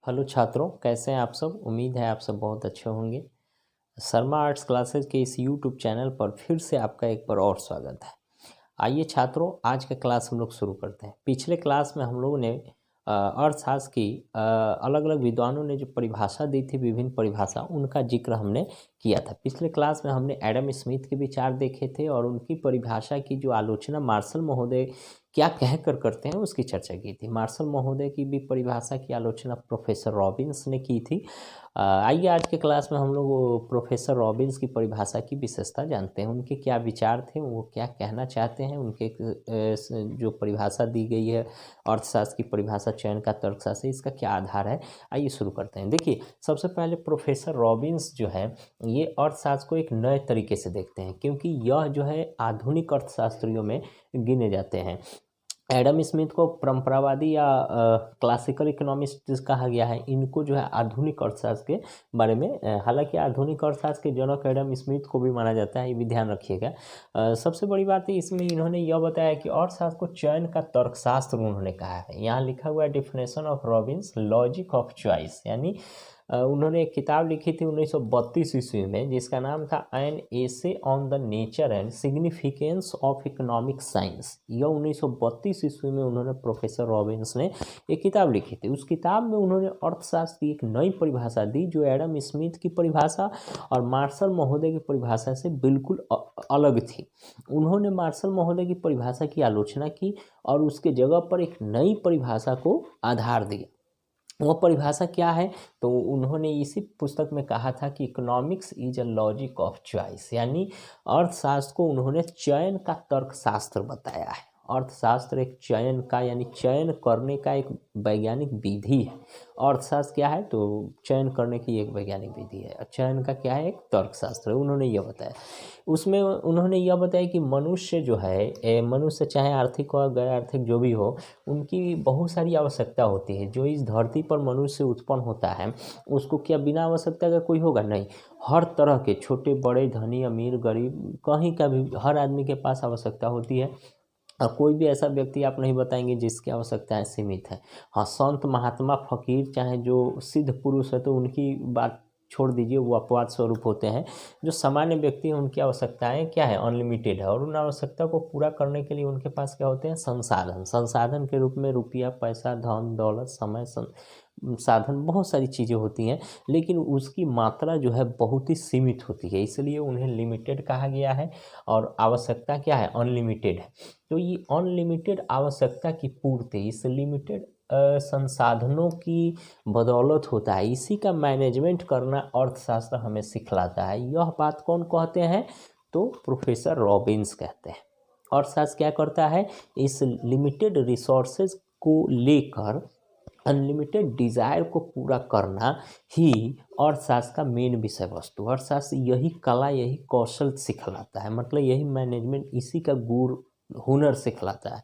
Hello छात्रों, कैसे हैं आप सब। उम्मीद है आप सब बहुत अच्छे होंगे। शर्मा आर्ट्स क्लासेस के इस यूट्यूब चैनल पर फिर से आपका एक बार और स्वागत है। आइए छात्रों, आज का क्लास हम लोग शुरू करते हैं। पिछले क्लास में हम लोगों ने अर्थशास्त्र की अलग अलग विद्वानों ने जो परिभाषा दी थी, विभिन्न परिभाषा, उनका जिक्र हमने किया था। पिछले क्लास में हमने एडम स्मिथ के विचार देखे थे और उनकी परिभाषा की जो आलोचना मार्शल महोदय क्या कह कर करते हैं उसकी चर्चा की थी। मार्शल महोदय की भी परिभाषा की आलोचना प्रोफेसर रॉबिन्स ने की थी। आइए आज के क्लास में हम लोग वो प्रोफेसर रॉबिन्स की परिभाषा की विशेषता जानते हैं, उनके क्या विचार थे, वो क्या कहना चाहते हैं, उनके जो परिभाषा दी गई है अर्थशास्त्र की परिभाषा, चयन का तर्कशास्त्र, इसका क्या आधार है। आइए शुरू करते हैं। देखिए, सबसे पहले प्रोफेसर रॉबिन्स जो है ये अर्थशास्त्र को एक नए तरीके से देखते हैं, क्योंकि यह जो है आधुनिक अर्थशास्त्रियों में गिने जाते हैं। एडम स्मिथ को परंपरावादी या क्लासिकल इकोनॉमिस्ट कहा गया है। इनको जो है आधुनिक अर्थशास्त्र के बारे में, हालांकि आधुनिक अर्थशास्त्र के जनक एडम स्मिथ को भी माना जाता है, ये भी ध्यान रखिएगा। सबसे बड़ी बात है इसमें इन्होंने यह बताया कि अर्थशास्त्र को चयन का तर्कशास्त्र उन्होंने कहा है। यहाँ लिखा हुआ है definition of Robins, logic of choice, यानी उन्होंने एक किताब लिखी थी 1932 ईस्वी में, जिसका नाम था an essay on the nature and significance of economic science. यह 1932 ईस्वी में उन्होंने प्रोफेसर रॉबिन्स ने एक किताब लिखी थी। उस किताब में उन्होंने अर्थशास्त्र की एक नई परिभाषा दी, जो एडम स्मिथ की परिभाषा और मार्शल महोदय की परिभाषा से बिल्कुल अलग थी। उन्होंने मार्शल महोदय की परिभाषा की आलोचना की और उसके जगह पर एक नई परिभाषा को आधार दिया। वो परिभाषा क्या है, तो उन्होंने इसी पुस्तक में कहा था कि economics is a logic of choice, यानी अर्थशास्त्र को उन्होंने चयन का तर्कशास्त्र बताया है। अर्थशास्त्र एक चयन का, यानी चयन करने का एक वैज्ञानिक विधि है। अर्थशास्त्र क्या है, तो चयन करने की एक वैज्ञानिक विधि है। चयन का क्या है, एक तर्कशास्त्र है, उन्होंने यह बताया। उसमें उन्होंने यह बताया कि मनुष्य जो है, मनुष्य चाहे आर्थिक हो गैर आर्थिक जो भी हो, उनकी बहुत सारी आवश्यकता होती है। जो इस धरती पर मनुष्य उत्पन्न होता है, उसको क्या बिना आवश्यकता का कोई होगा? नहीं। हर तरह के, छोटे बड़े, धनी अमीर गरीब, कहीं का भी, हर आदमी के पास आवश्यकता होती है। और कोई भी ऐसा व्यक्ति आप नहीं बताएंगे जिसकी आवश्यकताएं सीमित है। हाँ, संत महात्मा फकीर, चाहे जो सिद्ध पुरुष है तो उनकी बात छोड़ दीजिए, वो अपवाद स्वरूप होते हैं। जो सामान्य व्यक्ति हैं उनकी आवश्यकताएं क्या है, अनलिमिटेड है। और उन आवश्यकता को पूरा करने के लिए उनके पास क्या होते हैं, संसाधन। संसाधन के रूप में रुपया, पैसा, धन दौलत, समय, साधन, बहुत सारी चीज़ें होती हैं, लेकिन उसकी मात्रा जो है बहुत ही सीमित होती है, इसलिए उन्हें लिमिटेड कहा गया है। और आवश्यकता क्या है, अनलिमिटेड है। तो ये अनलिमिटेड आवश्यकता की पूर्ति इस लिमिटेड संसाधनों की बदौलत होता है। इसी का मैनेजमेंट करना अर्थशास्त्र हमें सिखलाता है। यह बात कौन कहते हैं, तो प्रोफेसर रॉबिन्स कहते हैं। अर्थशास्त्र क्या करता है, इस लिमिटेड रिसोर्सेज को लेकर अनलिमिटेड डिज़ायर को पूरा करना ही अर्थशास्त्र का मेन विषय वस्तु। अर्थशास्त्र यही कला, यही कौशल सिखलाता है, मतलब यही मैनेजमेंट, इसी का गुण हुनर सिखलाता है।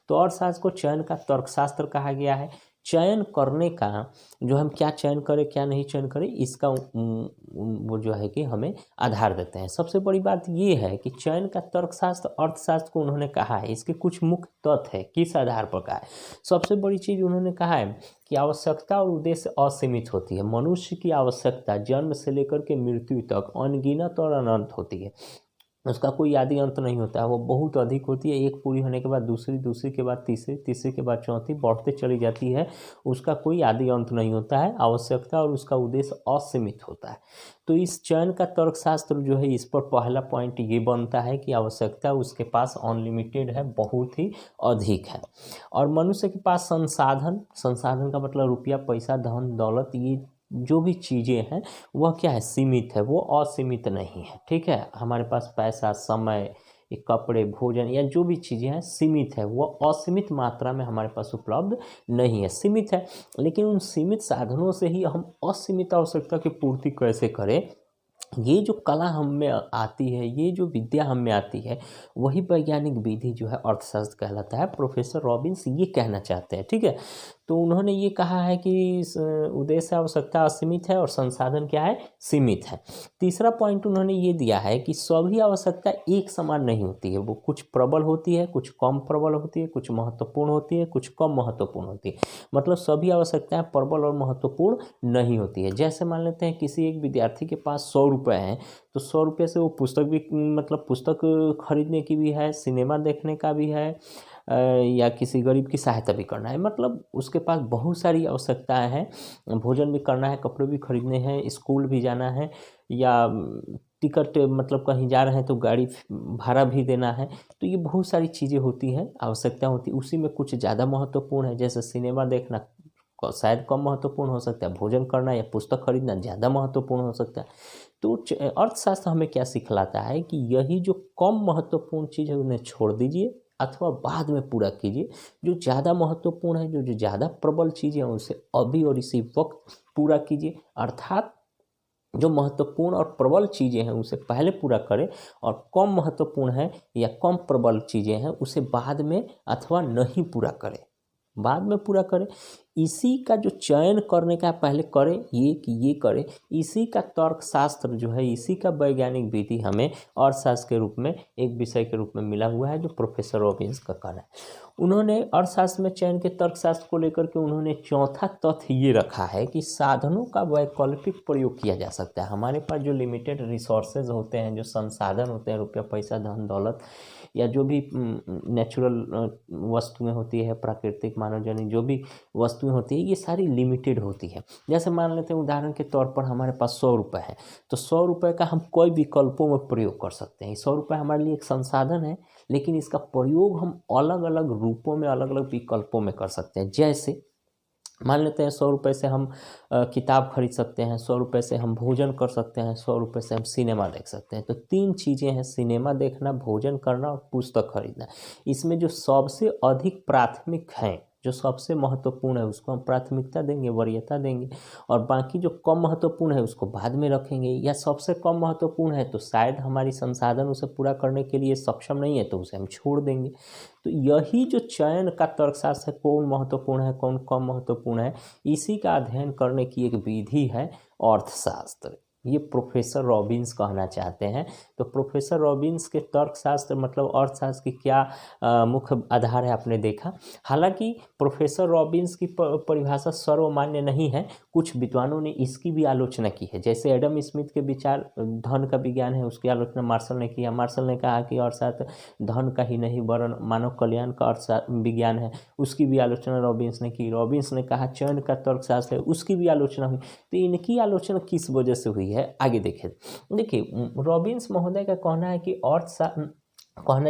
तो अर्थशास्त्र को चयन का तर्कशास्त्र कहा गया है। चयन करने का, जो हम क्या चयन करें क्या नहीं चयन करें, इसका वो जो है कि हमें आधार देते हैं। सबसे बड़ी बात ये है कि चयन का तर्कशास्त्र अर्थशास्त्र को उन्होंने कहा है, इसके कुछ मुख्य तथ्य है, किस आधार पर कहा है। सबसे बड़ी चीज़ उन्होंने कहा है कि आवश्यकता और उद्देश्य असीमित होती है। मनुष्य की आवश्यकता जन्म से लेकर के मृत्यु तक अनगिनत और अनंत होती है। उसका कोई आदि अंत नहीं होता है, वो बहुत अधिक होती है। एक पूरी होने के बाद दूसरी, दूसरी के बाद तीसरी, तीसरी के बाद चौथी, बढ़ते चली जाती है। उसका कोई आदि अंत नहीं होता है। आवश्यकता और उसका उद्देश्य असीमित होता है। तो इस चयन का तर्कशास्त्र जो है, इस पर पहला पॉइंट ये बनता है कि आवश्यकता उसके पास अनलिमिटेड है, बहुत ही अधिक है। और मनुष्य के पास संसाधन, संसाधन का मतलब रुपया, पैसा, धन दौलत, ये जो भी चीज़ें हैं वह क्या है, सीमित है, वो असीमित नहीं है। ठीक है, हमारे पास पैसा, समय, ये कपड़े, भोजन या जो भी चीज़ें हैं सीमित है, वो असीमित मात्रा में हमारे पास उपलब्ध नहीं है, सीमित है। लेकिन उन सीमित साधनों से ही हम असीमित आवश्यकता की पूर्ति कैसे करें, ये जो कला हम में आती है, ये जो विद्या हम में आती है, वही वैज्ञानिक विधि जो है अर्थशास्त्र कहलाता है। प्रोफेसर रॉबिन्स ये कहना चाहते हैं। ठीक है, तो उन्होंने ये कहा है कि उद्देश्य आवश्यकता असीमित है और संसाधन क्या है, सीमित है। तीसरा पॉइंट उन्होंने ये दिया है कि सभी आवश्यकता एक समान नहीं होती है, वो कुछ प्रबल होती है, कुछ कम प्रबल होती है, कुछ महत्वपूर्ण होती है, कुछ कम महत्वपूर्ण होती है। मतलब सभी आवश्यकताएं प्रबल और महत्वपूर्ण नहीं होती है। जैसे मान लेते हैं किसी एक विद्यार्थी के पास 100 रुपये हैं, तो 100 रुपये से वो पुस्तक भी, मतलब पुस्तक खरीदने की भी है, सिनेमा देखने का भी है, या किसी गरीब की सहायता भी करना है। मतलब उसके पास बहुत सारी आवश्यकताएं हैं, भोजन भी करना है, कपड़े भी खरीदने हैं, स्कूल भी जाना है, या टिकट, मतलब कहीं जा रहे हैं तो गाड़ी भाड़ा भी देना है। तो ये बहुत सारी चीज़ें होती हैं, आवश्यकता होती है। उसी में कुछ ज़्यादा महत्वपूर्ण है, जैसे सिनेमा देखना शायद कम महत्वपूर्ण हो सकता है, भोजन करना या पुस्तक खरीदना ज़्यादा महत्वपूर्ण हो सकता है। तो अर्थशास्त्र हमें क्या सिखलाता है कि यही जो कम महत्वपूर्ण चीज़ है उन्हें छोड़ दीजिए अथवा बाद में पूरा कीजिए। जो ज़्यादा महत्वपूर्ण है, जो ज़्यादा प्रबल चीज़ें हैं, उसे अभी और इसी वक्त पूरा कीजिए। अर्थात जो महत्वपूर्ण और प्रबल चीज़ें हैं उसे पहले पूरा करें, और कम महत्वपूर्ण है या कम प्रबल चीज़ें हैं उसे बाद में अथवा नहीं पूरा करें, बाद में पूरा करें। इसी का जो चयन करने का पहले करें, ये कि ये करें, इसी का तर्कशास्त्र जो है, इसी का वैज्ञानिक विधि हमें अर्थशास्त्र के रूप में, एक विषय के रूप में मिला हुआ है, जो प्रोफेसर रॉबिन्स का कहना है। उन्होंने अर्थशास्त्र में चयन के तर्कशास्त्र को लेकर के उन्होंने चौथा तथ्य ये रखा है कि साधनों का वैकल्पिक प्रयोग किया जा सकता है। हमारे पास जो लिमिटेड रिसोर्सेज होते हैं, जो संसाधन होते हैं, रुपया पैसा धन दौलत या जो भी नेचुरल वस्तुएं होती है, प्राकृतिक मानवजनित जो भी वस्तुएं होती है, ये सारी लिमिटेड होती है। जैसे मान लेते हैं उदाहरण के तौर पर हमारे पास 100 रुपये है, तो 100 रुपये का हम कई विकल्पों में प्रयोग कर सकते हैं। 100 रुपये हमारे लिए एक संसाधन है, लेकिन इसका प्रयोग हम अलग अलग रूपों में, अलग अलग विकल्पों में कर सकते हैं। जैसे मान लेते हैं 100 रुपये से हम किताब खरीद सकते हैं, 100 रुपये से हम भोजन कर सकते हैं, 100 रुपये से हम सिनेमा देख सकते हैं। तो 3 चीज़ें हैं, सिनेमा देखना, भोजन करना और पुस्तक खरीदना। इसमें जो सबसे अधिक प्राथमिक हैं, जो सबसे महत्वपूर्ण है, उसको हम प्राथमिकता देंगे, वरीयता देंगे, और बाकी जो कम महत्वपूर्ण है उसको बाद में रखेंगे। या सबसे कम महत्वपूर्ण है तो शायद हमारी संसाधन उसे पूरा करने के लिए सक्षम नहीं है, तो उसे हम छोड़ देंगे। तो यही जो चयन का तर्कशास्त्र है, कौन महत्वपूर्ण है, कौन कम महत्वपूर्ण है, इसी का अध्ययन करने की एक विधि है अर्थशास्त्र। ये प्रोफेसर रॉबिन्स कहना चाहते हैं। तो प्रोफेसर रॉबिन्स के तर्कशास्त्र मतलब अर्थशास्त्र की क्या मुख्य आधार है, आपने देखा। हालांकि प्रोफेसर रॉबिन्स की परिभाषा सर्वमान्य नहीं है, कुछ विद्वानों ने इसकी भी आलोचना की है। जैसे एडम स्मिथ के विचार धन का विज्ञान है, उसकी आलोचना मार्शल ने किया। मार्शल ने कहा कि अर्थशास्त्र धन का ही नहीं वरन मानव कल्याण का विज्ञान है, उसकी भी आलोचना रॉबिन्स ने की। रॉबिन्स ने कहा चयन का तर्कशास्त्र है, उसकी भी आलोचना हुई। तो इनकी आलोचना किस वजह से हुई है, आगे देखिए रॉबिन्स महोदय का कहना है कि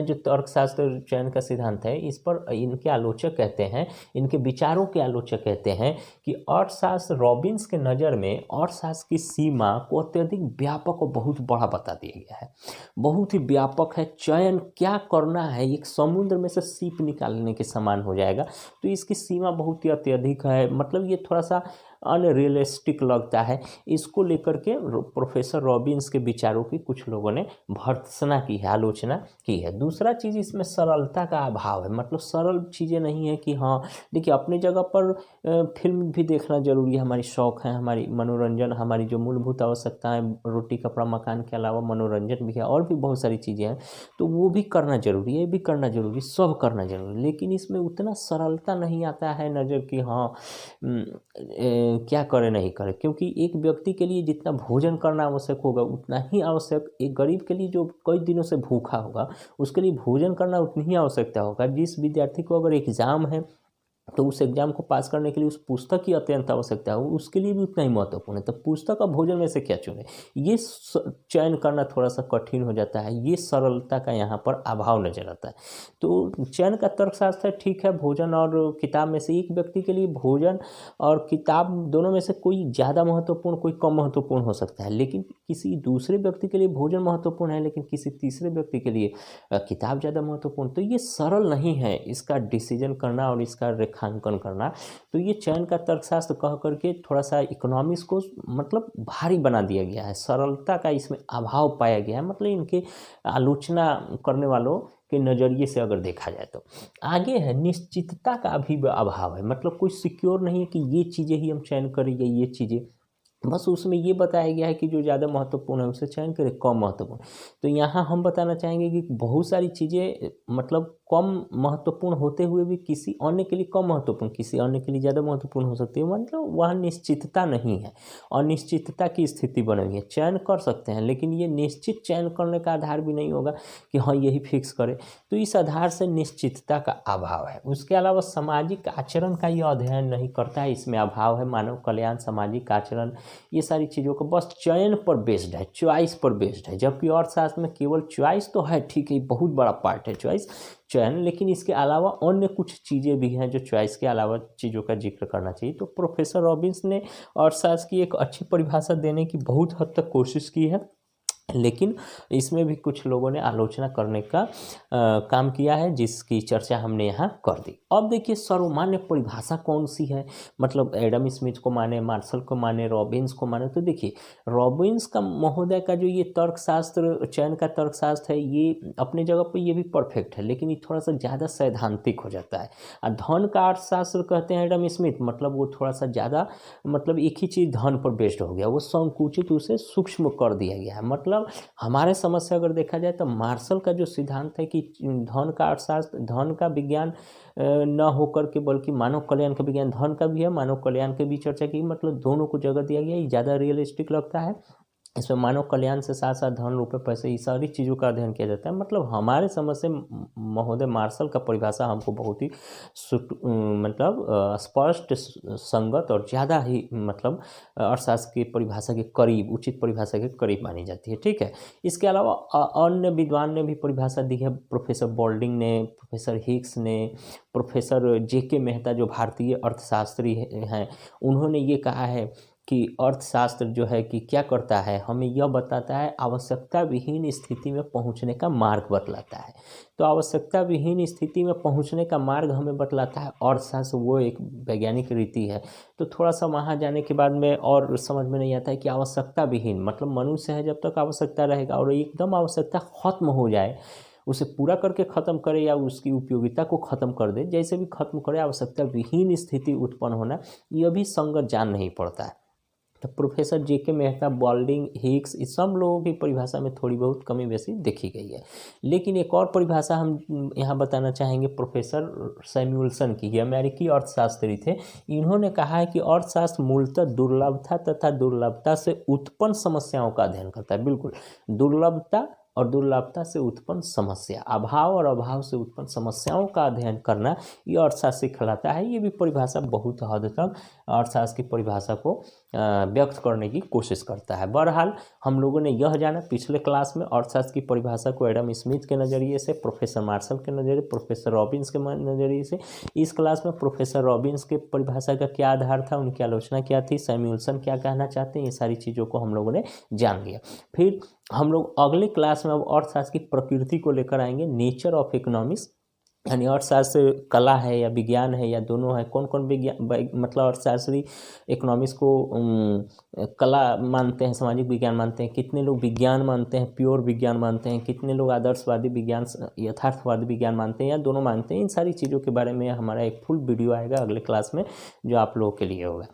जो तर्कशास्त्र चयन का सिद्धांत है, इस पर इनके आलोचक कहते हैं, इनके विचारों के आलोचक कहते हैं कि अर्थशास्त्र, रॉबिन्स के नज़र में अर्थशास्त्र की सीमा को अत्यधिक व्यापक और बहुत बड़ा बता दिया गया है। बहुत ही व्यापक है, चयन क्या करना है एक समुद्र में से सीप निकालने के समान हो जाएगा। तो इसकी सीमा बहुत ही अत्यधिक है, मतलब ये थोड़ा सा अनरियलिस्टिक लगता है। इसको लेकर के प्रोफेसर रॉबिन्स के विचारों की कुछ लोगों ने भर्त्सना की है, आलोचना की है। दूसरा चीज़, इसमें सरलता का अभाव है, मतलब सरल चीज़ें नहीं है कि हाँ देखिए अपनी जगह पर फिल्म भी देखना ज़रूरी है, हमारी शौक़ है, हमारी मनोरंजन, हमारी जो मूलभूत आवश्यकताएं, रोटी कपड़ा मकान के अलावा मनोरंजन भी है, और भी बहुत सारी चीज़ें हैं, तो वो भी करना ज़रूरी है, ये भी करना ज़रूरी, सब करना ज़रूरी है। लेकिन इसमें उतना सरलता नहीं आता है नज़र कि हाँ क्या करें नहीं करें, क्योंकि एक व्यक्ति के लिए जितना भोजन करना आवश्यक होगा उतना ही आवश्यक एक गरीब के लिए जो कई दिनों से भूखा होगा उसके लिए भोजन करना उतनी ही आवश्यकता होगा। जिस विद्यार्थी को अगर एग्ज़ाम है तो उस एग्ज़ाम को पास करने के लिए उस पुस्तक की अत्यंत आवश्यकता हो, उसके लिए भी उतना ही महत्वपूर्ण है। तो पुस्तक और भोजन में से क्या चुने, ये चयन करना थोड़ा सा कठिन हो जाता है, ये सरलता का यहाँ पर अभाव नजर आता है। तो चयन का तर्कशास्त्र है, ठीक है, भोजन और किताब में से एक व्यक्ति के लिए भोजन और किताब दोनों में से कोई ज़्यादा महत्वपूर्ण, कोई कम महत्वपूर्ण हो सकता है, लेकिन किसी दूसरे व्यक्ति के लिए भोजन महत्वपूर्ण है, लेकिन किसी तीसरे व्यक्ति के लिए किताब ज़्यादा महत्वपूर्ण। तो ये सरल नहीं है इसका डिसीजन करना और इसका रेखांकन करना। तो ये चयन का तर्कशास्त्र कह करके थोड़ा सा इकोनॉमिक्स को मतलब भारी बना दिया गया है, सरलता का इसमें अभाव पाया गया है। मतलब इनके आलोचना करने वालों के नज़रिए से अगर देखा जाए तो। आगे है निश्चितता का भी अभाव है, मतलब कोई सिक्योर नहीं है कि ये चीज़ें ही हम चयन करें या ये चीज़ें, बस उसमें ये बताया गया है कि जो ज़्यादा महत्वपूर्ण है उसे चयन करें, कम महत्वपूर्ण। तो यहाँ हम बताना चाहेंगे कि बहुत सारी चीज़ें मतलब कम महत्वपूर्ण होते हुए भी किसी अन्य के लिए कम महत्वपूर्ण, किसी अन्य के लिए ज़्यादा महत्वपूर्ण हो सकती है, मतलब वहाँ निश्चितता नहीं है, अनिश्चितता की स्थिति बनी हुई है। चयन कर सकते हैं लेकिन ये निश्चित चयन करने का आधार भी नहीं होगा कि हाँ यही फिक्स करें, तो इस आधार से निश्चितता का अभाव है। उसके अलावा सामाजिक आचरण का ये अध्ययन नहीं करता है, इसमें अभाव है। मानव कल्याण, सामाजिक आचरण, ये सारी चीज़ों को बस चयन पर बेस्ड है, चॉइस पर बेस्ड है, जबकि अर्थशास्त्र में केवल चॉइस तो है, ठीक है, बहुत बड़ा पार्ट है चॉइस, चयन, लेकिन इसके अलावा अन्य कुछ चीज़ें भी हैं जो चॉइस के अलावा चीज़ों का जिक्र करना चाहिए। तो प्रोफेसर रॉबिन्स ने अर्थशास्त्र की एक अच्छी परिभाषा देने की बहुत हद तक कोशिश की है, लेकिन इसमें भी कुछ लोगों ने आलोचना करने का काम किया है, जिसकी चर्चा हमने यहाँ कर दी। अब देखिए सर्वमान्य परिभाषा कौन सी है, मतलब एडम स्मिथ को माने, मार्शल को माने, रॉबिन्स को माने। तो देखिए रॉबिन्स का महोदय का जो ये तर्कशास्त्र, चयन का तर्कशास्त्र है, ये अपनी जगह पर ये भी परफेक्ट है, लेकिन ये थोड़ा सा ज़्यादा सैद्धांतिक हो जाता है। और धन का अर्थशास्त्र कहते हैं एडम स्मिथ, मतलब वो थोड़ा सा ज़्यादा, मतलब एक ही चीज़ धन पर बेस्ड हो गया, वो संकुचित, उसे सूक्ष्म कर दिया गया है। मतलब हमारे समझ से अगर देखा जाए तो मार्शल का जो सिद्धांत है कि धन का अर्थशास्त्र, धन का विज्ञान न होकर के बल्कि मानव कल्याण का विज्ञान, धन का भी है, मानव कल्याण की भी चर्चा की, मतलब दोनों को जगह दिया गया, ये ज़्यादा रियलिस्टिक लगता है। इसमें मानव कल्याण से साथ साथ धन, रुपये, पैसे, ये सारी चीज़ों का अध्ययन किया जाता है। मतलब हमारे समझ से महोदय मार्शल का परिभाषा हमको बहुत ही मतलब स्पष्ट, संगत और ज़्यादा ही मतलब अर्थशास्त्र की परिभाषा के करीब, उचित परिभाषा के करीब मानी जाती है, ठीक है। इसके अलावा अन्य विद्वान ने भी परिभाषा दी है, प्रोफेसर बोल्डिंग ने, प्रोफेसर हिक्स ने, प्रोफेसर जेके मेहता जो भारतीय अर्थशास्त्री हैं, उन्होंने ये कहा है कि अर्थशास्त्र जो है कि क्या करता है, हमें यह बताता है, आवश्यकता विहीन स्थिति में पहुंचने का मार्ग बतलाता है। तो आवश्यकता विहीन स्थिति में पहुंचने का मार्ग हमें बतलाता है अर्थशास्त्र, वो एक वैज्ञानिक रीति है। तो थोड़ा सा वहाँ जाने के बाद में और समझ में नहीं आता है कि आवश्यकता विहीन मतलब मनुष्य है जब तक आवश्यकता रहेगा, और एकदम आवश्यकता खत्म हो जाए, उसे पूरा करके ख़त्म करे या उसकी उपयोगिता को ख़त्म कर दे, जैसे भी ख़त्म करे, आवश्यकता विहीन स्थिति उत्पन्न होना, यह भी संगत जान नहीं पड़ता है। तो प्रोफेसर जेके मेहता, बोल्डिंग, हिक्स, इस सब लोगों की परिभाषा में थोड़ी बहुत कमी बेसी देखी गई है। लेकिन एक और परिभाषा हम यहाँ बताना चाहेंगे प्रोफेसर सैमुअल्सन की, ये अमेरिकी अर्थशास्त्री थे। इन्होंने कहा है कि अर्थशास्त्र मूलतः दुर्लभता तथा दुर्लभता से उत्पन्न समस्याओं का अध्ययन करता है। बिल्कुल, दुर्लभता और दुर्लभता से उत्पन्न समस्या, अभाव और अभाव से उत्पन्न समस्याओं का अध्ययन करना, ये अर्थशास्त्र सिखलाता है। ये भी परिभाषा बहुत हद तक अर्थशास्त्र की परिभाषा को व्यक्त करने की कोशिश करता है। बहरहाल हम लोगों ने यह जाना पिछले क्लास में अर्थशास्त्र की परिभाषा को एडम स्मिथ के नज़रिए से, प्रोफेसर मार्शल के नज़रिए, प्रोफेसर रॉबिन्स के नज़रिए से। इस क्लास में प्रोफेसर रॉबिन्स के परिभाषा का क्या आधार था, उनकी आलोचना क्या थी, सैमुअल्सन क्या कहना चाहते हैं, ये सारी चीज़ों को हम लोगों ने जान लिया। फिर हम लोग अगले क्लास में अब अर्थशास्त्र की प्रकृति को लेकर आएंगे, नेचर ऑफ इकोनॉमिक्स, यानी अर्थशास्त्र कला है या विज्ञान है या दोनों है, कौन कौन विज्ञान मतलब अर्थशास्त्री इकोनॉमिक्स को कला मानते हैं, सामाजिक विज्ञान मानते हैं, कितने लोग विज्ञान मानते हैं, प्योर विज्ञान मानते हैं, कितने लोग आदर्शवादी विज्ञान, यथार्थवादी विज्ञान मानते हैं या दोनों मानते हैं। इन सारी चीज़ों के बारे में हमारा एक फुल वीडियो आएगा अगले क्लास में, जो आप लोगों के लिए होगा।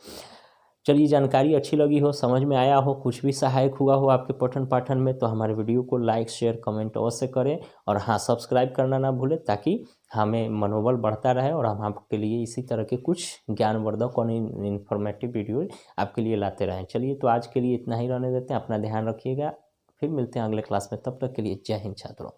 चलिए, जानकारी अच्छी लगी हो, समझ में आया हो, कुछ भी सहायक हुआ हो आपके पठन पाठन में, तो हमारे वीडियो को लाइक, शेयर, कमेंट अवश्य करें। और हाँ, सब्सक्राइब करना ना भूलें, ताकि हमें मनोबल बढ़ता रहे और हम आपके लिए इसी तरह के कुछ ज्ञानवर्धक और इन्फॉर्मेटिव वीडियो आपके लिए लाते रहें। चलिए, तो आज के लिए इतना ही रहने देते हैं। अपना ध्यान रखिएगा, फिर मिलते हैं अगले क्लास में। तब तक के लिए जय हिंद छात्रों।